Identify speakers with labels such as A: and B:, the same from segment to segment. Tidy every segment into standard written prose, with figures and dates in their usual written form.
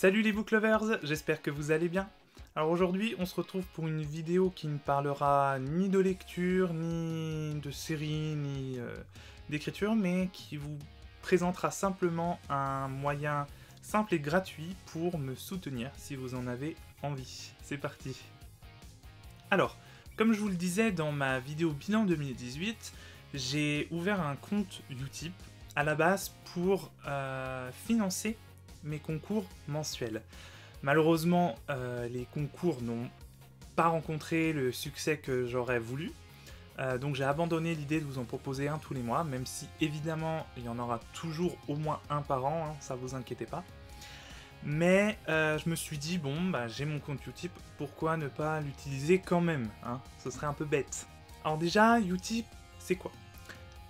A: Salut les book lovers, j'espère que vous allez bien. Alors aujourd'hui, on se retrouve pour une vidéo qui ne parlera ni de lecture, ni de série, ni d'écriture, mais qui vous présentera simplement un moyen simple et gratuit pour me soutenir si vous en avez envie. C'est parti. Alors, comme je vous le disais dans ma vidéo bilan 2018, j'ai ouvert un compte Utip à la base pour financer mes concours mensuels. Malheureusement, les concours n'ont pas rencontré le succès que j'aurais voulu, donc j'ai abandonné l'idée de vous en proposer un tous les mois, même si évidemment il y en aura toujours au moins un par an, hein, ça vous inquiétez pas. Mais je me suis dit, bon, bah, j'ai mon compte Utip, pourquoi ne pas l'utiliser quand même, hein, ce serait un peu bête. Alors déjà, Utip, c'est quoi ?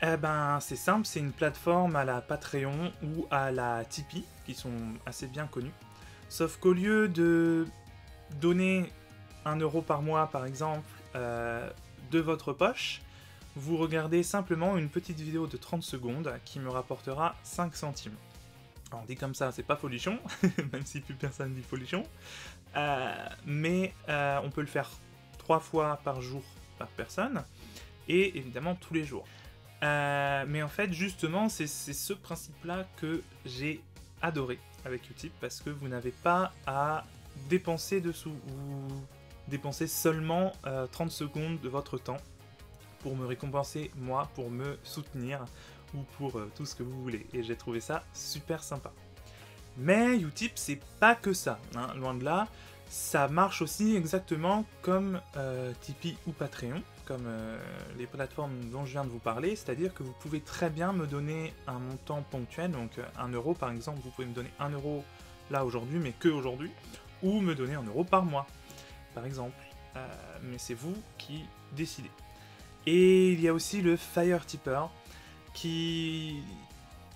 A: Eh ben, c'est simple, c'est une plateforme à la Patreon ou à la Tipeee, qui sont assez bien connues. Sauf qu'au lieu de donner 1 euro par mois, par exemple, de votre poche, vous regardez simplement une petite vidéo de 30 secondes qui me rapportera 5 centimes. Alors, dit comme ça, c'est pas folichon, même si plus personne dit folichon, mais on peut le faire 3 fois par jour par personne, et évidemment tous les jours. Mais en fait, justement, c'est ce principe-là que j'ai adoré avec Utip, parce que vous n'avez pas à dépenser dessous. Vous dépensez seulement 30 secondes de votre temps pour me récompenser, moi, pour me soutenir, ou pour tout ce que vous voulez. Et j'ai trouvé ça super sympa. Mais Utip, c'est pas que ça, hein, loin de là. Ça marche aussi exactement comme Tipeee ou Patreon, comme les plateformes dont je viens de vous parler, c'est-à-dire que vous pouvez très bien me donner un montant ponctuel, donc 1 euro par exemple, vous pouvez me donner 1 euro là aujourd'hui, mais que aujourd'hui, ou me donner 1 euro par mois, par exemple. Mais c'est vous qui décidez. Et il y a aussi le Fire Tipper, qui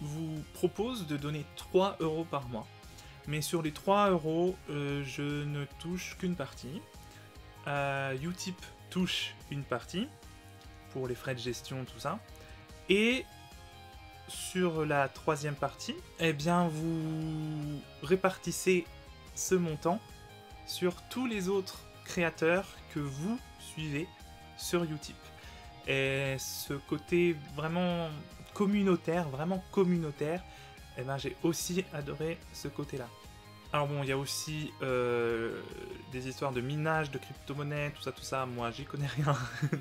A: vous propose de donner 3 euros par mois. Mais sur les 3 euros, je ne touche qu'une partie. Utip touche une partie, pour les frais de gestion, tout ça. Et sur la troisième partie, eh bien, vous répartissez ce montant sur tous les autres créateurs que vous suivez sur Utip. Et ce côté vraiment communautaire, eh ben, j'ai aussi adoré ce côté-là. Alors bon, il y a aussi des histoires de minage, de crypto-monnaies, tout ça, moi j'y connais rien,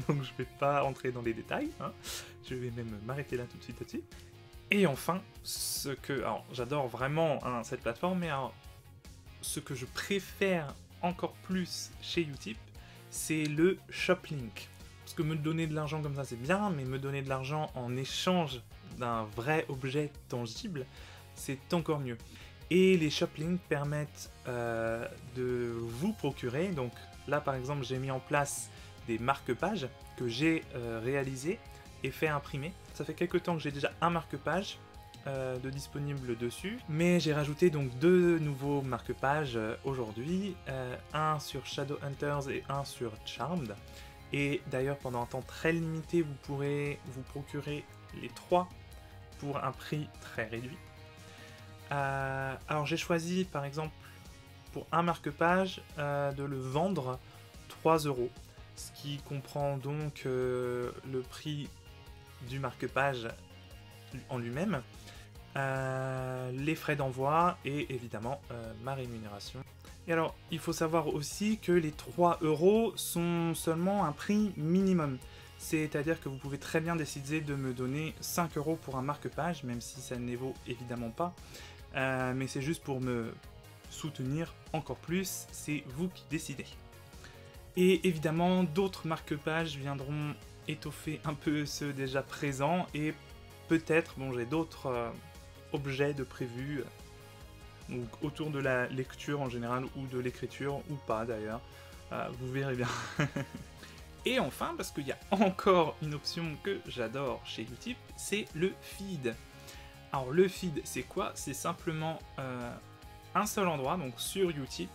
A: donc je vais pas entrer dans les détails, hein. Je vais même m'arrêter là tout de suite là-dessus. Et enfin, alors j'adore vraiment, hein, cette plateforme, mais alors, ce que je préfère encore plus chez Utip, c'est le Shoplink. Parce que me donner de l'argent comme ça c'est bien, mais me donner de l'argent en échange d'un vrai objet tangible, c'est encore mieux. Et les Shoplinks permettent de vous procurer, donc là par exemple j'ai mis en place des marque-pages que j'ai réalisés et fait imprimer. Ça fait quelques temps que j'ai déjà un marque-page de disponible dessus, mais j'ai rajouté donc 2 nouveaux marque-pages aujourd'hui, un sur Shadowhunters et un sur Charmed. Et d'ailleurs pendant un temps très limité vous pourrez vous procurer les 3 pour un prix très réduit. Alors j'ai choisi par exemple pour un marque-page de le vendre 3 euros, ce qui comprend donc le prix du marque-page en lui-même, les frais d'envoi et évidemment ma rémunération. Et alors il faut savoir aussi que les 3 euros sont seulement un prix minimum. C'est-à-dire que vous pouvez très bien décider de me donner 5 euros pour un marque-page, même si ça ne les vaut évidemment pas. Mais c'est juste pour me soutenir encore plus, c'est vous qui décidez. Et évidemment, d'autres marque-pages viendront étoffer un peu ceux déjà présents, et peut-être, bon, j'ai d'autres objets de prévus, donc autour de la lecture en général, ou de l'écriture, ou pas d'ailleurs, vous verrez bien. Et enfin, parce qu'il y a encore une option que j'adore chez Utip, c'est le feed. Alors le feed, c'est quoi? C'est simplement un seul endroit, donc sur Utip,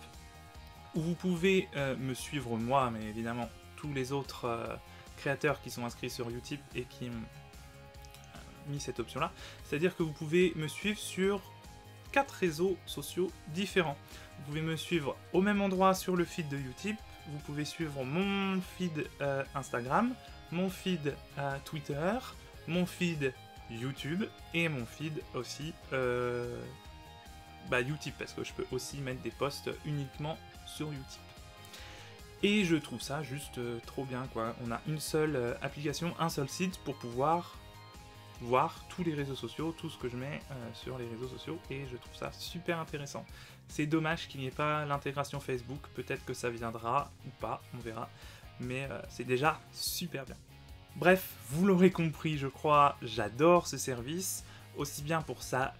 A: où vous pouvez me suivre moi, mais évidemment tous les autres créateurs qui sont inscrits sur Utip et qui ont mis cette option-là. C'est-à-dire que vous pouvez me suivre sur 4 réseaux sociaux différents. Vous pouvez me suivre au même endroit sur le feed de Utip, vous pouvez suivre mon feed Instagram, mon feed Twitter, mon feed YouTube et mon feed aussi Utip, parce que je peux aussi mettre des posts uniquement sur Utip. Et je trouve ça juste trop bien, quoi. On a une seule application, un seul site pour pouvoir voir tous les réseaux sociaux, tout ce que je mets sur les réseaux sociaux, et je trouve ça super intéressant. C'est dommage qu'il n'y ait pas l'intégration Facebook, peut-être que ça viendra ou pas, on verra, mais c'est déjà super bien. Bref, vous l'aurez compris, je crois, j'adore ce service, aussi bien pour sa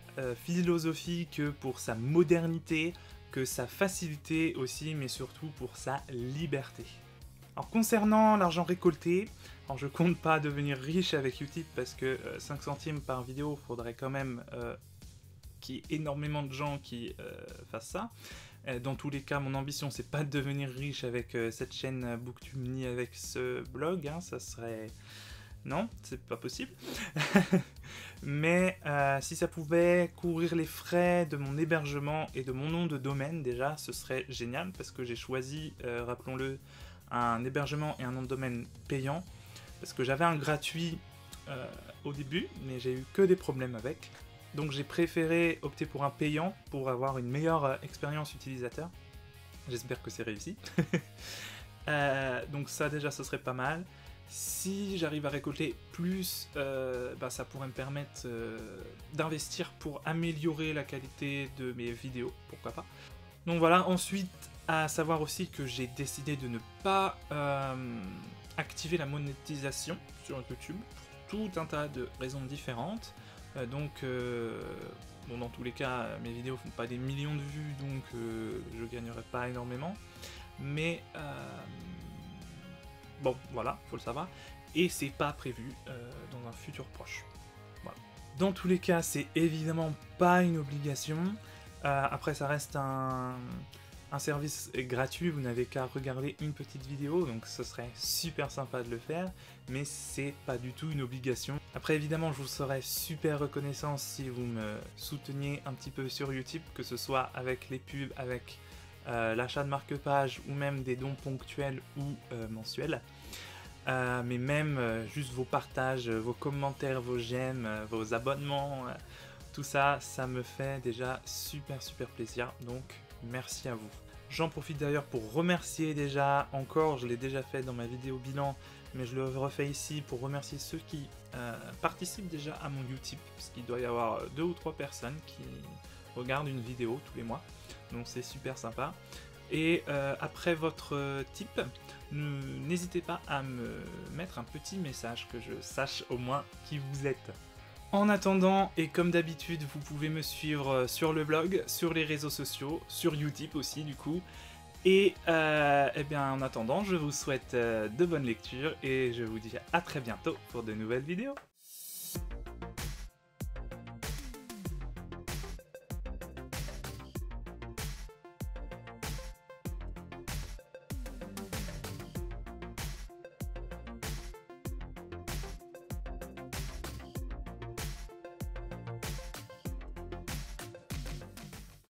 A: philosophie que pour sa modernité, que sa facilité aussi, mais surtout pour sa liberté. Alors concernant l'argent récolté, alors je compte pas devenir riche avec Utip parce que 5 centimes par vidéo, faudrait quand même qu'il y ait énormément de gens qui fassent ça. Dans tous les cas, mon ambition c'est pas de devenir riche avec cette chaîne Booktube ni avec ce blog, hein, ça serait... Non, c'est pas possible. Mais si ça pouvait couvrir les frais de mon hébergement et de mon nom de domaine, déjà, ce serait génial, parce que j'ai choisi, rappelons-le, un hébergement et un nom de domaine payant, parce que j'avais un gratuit au début, mais j'ai eu que des problèmes avec. Donc j'ai préféré opter pour un payant pour avoir une meilleure expérience utilisateur. J'espère que c'est réussi. Donc ça déjà, ce serait pas mal. Si j'arrive à récolter plus, ça pourrait me permettre d'investir pour améliorer la qualité de mes vidéos, pourquoi pas. Donc voilà, ensuite, à savoir aussi que j'ai décidé de ne pas activer la monétisation sur YouTube, pour tout un tas de raisons différentes. Bon, dans tous les cas, mes vidéos font pas des millions de vues, donc je gagnerai pas énormément. Mais... bon, voilà, faut le savoir, et c'est pas prévu dans un futur proche. Voilà. Dans tous les cas, c'est évidemment pas une obligation. Après, ça reste un service gratuit, vous n'avez qu'à regarder une petite vidéo, donc ce serait super sympa de le faire, mais c'est pas du tout une obligation. Après, évidemment, je vous serais super reconnaissant si vous me souteniez un petit peu sur Utip, que ce soit avec les pubs, avec l'achat de marque-page ou même des dons ponctuels ou mensuels. Mais même juste vos partages, vos commentaires, vos j'aime, vos abonnements, tout ça, ça me fait déjà super plaisir, donc merci à vous. J'en profite d'ailleurs pour remercier déjà encore, je l'ai déjà fait dans ma vidéo bilan, mais je le refais ici pour remercier ceux qui participent déjà à mon Utip, parce qu'il doit y avoir 2 ou 3 personnes qui regardent une vidéo tous les mois, donc c'est super sympa. Et après votre tip, n'hésitez pas à me mettre un petit message, que je sache au moins qui vous êtes. En attendant, et comme d'habitude, vous pouvez me suivre sur le blog, sur les réseaux sociaux, sur Utip aussi du coup. Et bien en attendant, je vous souhaite de bonnes lectures et je vous dis à très bientôt pour de nouvelles vidéos.